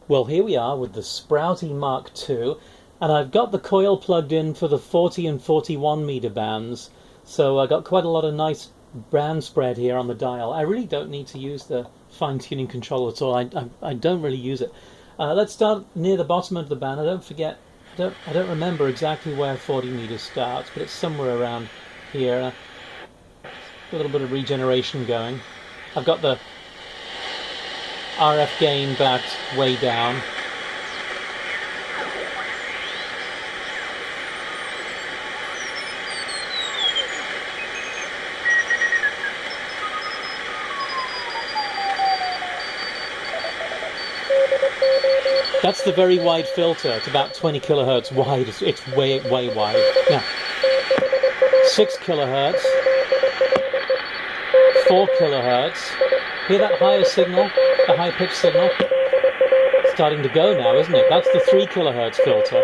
Well, here we are with the Sproutie MK II, and I've got the coil plugged in for the 40 and 41 meter bands, so I got quite a lot of nice band spread here on the dial. I really don't need to use the fine-tuning control at all. I don't really use it. Let's start near the bottom of the band. I don't remember exactly where 40 meters starts, but it's somewhere around here. A little bit of regeneration going. I've got the RF gain backed way down. That's the very wide filter. It's about 20 kilohertz wide. It's way wide. Now, 6 kilohertz, 4 kilohertz. Hear that higher signal? The high-pitched signal? It's starting to go now, isn't it? That's the 3 kilohertz filter.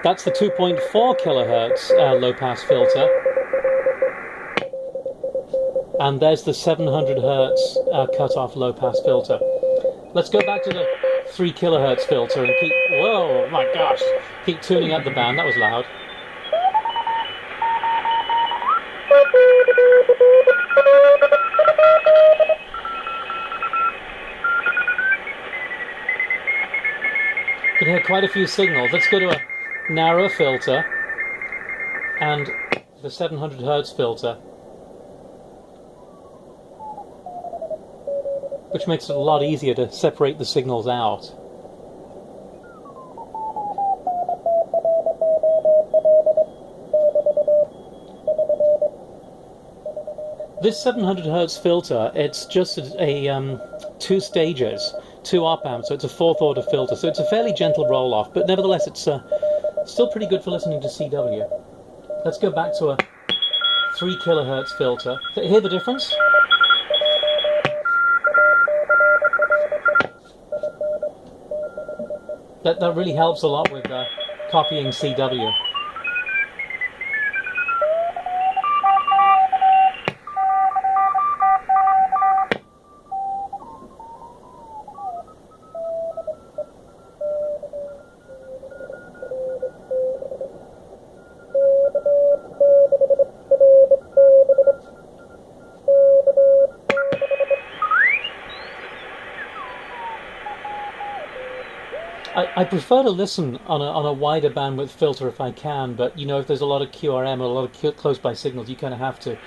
That's the 2.4 kilohertz low-pass filter. And there's the 700 hertz cut-off low-pass filter. Let's go back to the 3 kilohertz filter and keep... Whoa, my gosh! Keep tuning up the band. That was loud. You can hear quite a few signals. Let's go to a narrower filter and the 700 hertz filter, which makes it a lot easier to separate the signals out. This 700 hertz filter, it's just a 2 stages, 2 op amps, so it's a 4th order filter, so it's a fairly gentle roll off, but nevertheless it's still pretty good for listening to CW. Let's go back to a 3 kilohertz filter. Hear the difference? That really helps a lot with copying CW. I prefer to listen on a wider bandwidth filter if I can, but you know, if there's a lot of QRM or a lot of close by signals, you kind of have to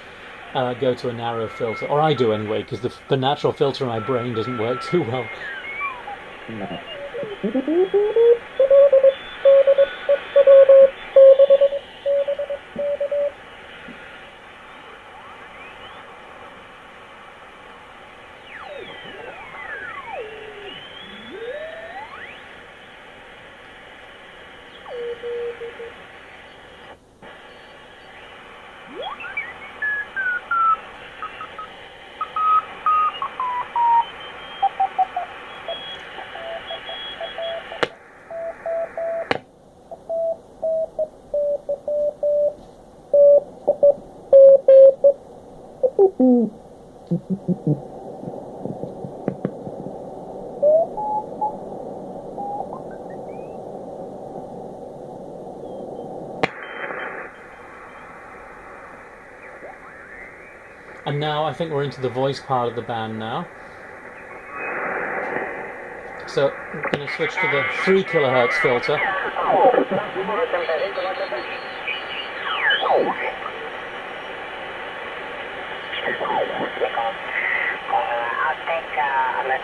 go to a narrow filter, or I do anyway, because the natural filter in my brain doesn't work too well. And now I think we're into the voice part of the band now. So I'm going to switch to the 3 kilohertz filter.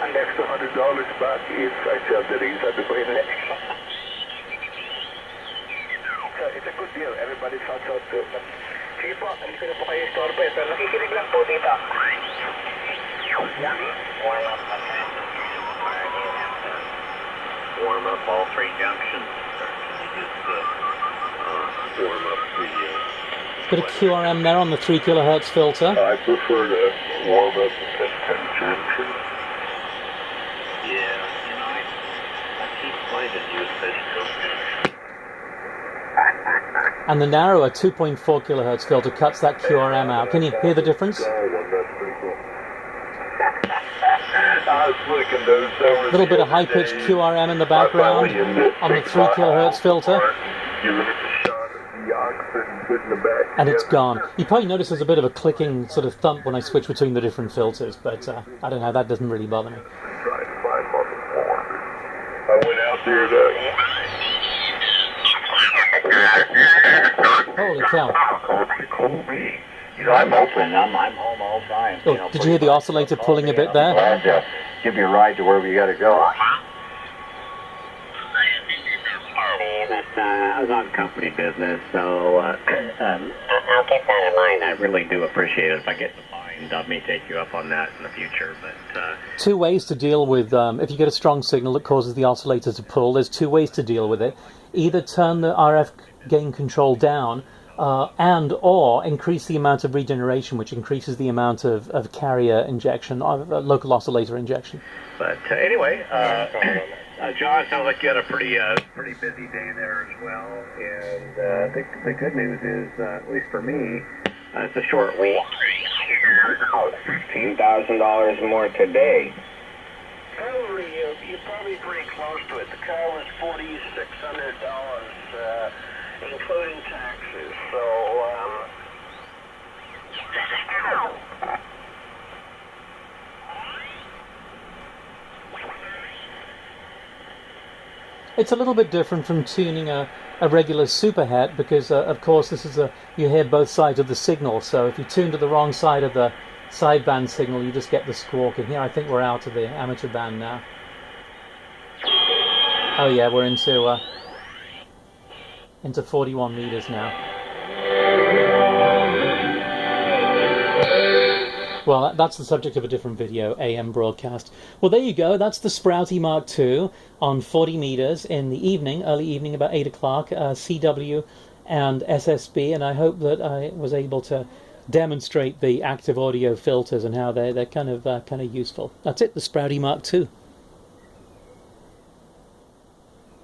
An extra $100 back if I tell the reason to go in. It's a good deal. Everybody shouts out to it. Sige po, hindi ko na po kayo istorbo eh, pero nakikinig lang po dito. Warm up, okay. Warm up all 3 junctions, or can you just warm up the... Bit of QRM there on the 3 kilohertz filter. I prefer to warm up the 10 junctions. Yeah, you know, I keep finding you especially. And the narrower 2.4 kilohertz filter cuts that QRM out. Can you hear the difference? Oh, well, that's pretty cool. I was looking those over. A little bit of high-pitched QRM in the background on the 3 kilohertz filter. Give it a shot of the oxygen put in the back. And it's gone. You probably notice there's a bit of a clicking sort of thump when I switch between the different filters, but I don't know, that doesn't really bother me. Trying to find mother. I went out there to... Holy cow. Colby. You know, I'm open. I'm home all the time. Oh, did you hear the oscillator pulling a bit there? Glad to give you a ride to wherever you got to go. I was on company business, so I'll keep that in mind. I really do appreciate it. If I get the mind, I may take you up on that in the future. But 2 ways to deal with, if you get a strong signal that causes the oscillator to pull, there's 2 ways to deal with it. Either turn the RF gain control down, and or increase the amount of regeneration, which increases the amount of carrier injection, local oscillator injection. But anyway, John, sounds like you had a pretty busy day there as well. And the good news is, at least for me, it's a short week. $15,000 more today. Probably, you're probably pretty close to it. The car was $4,600, including taxes. So, It's a little bit different from tuning a regular superhet because, of course, this is you hear both sides of the signal. So if you tune to the wrong side of the sideband signal, you just get the squawk. And here, I think we're out of the amateur band now. Oh yeah, we're into 41 meters now. Well, that's the subject of a different video, AM broadcast. Well, there you go. That's the Sproutie Mark II on 40 meters in the evening, early evening, about 8 o'clock, CW and SSB. And I hope that I was able to demonstrate the active audio filters and how they're kind of useful. That's it, the Sproutie Mark II.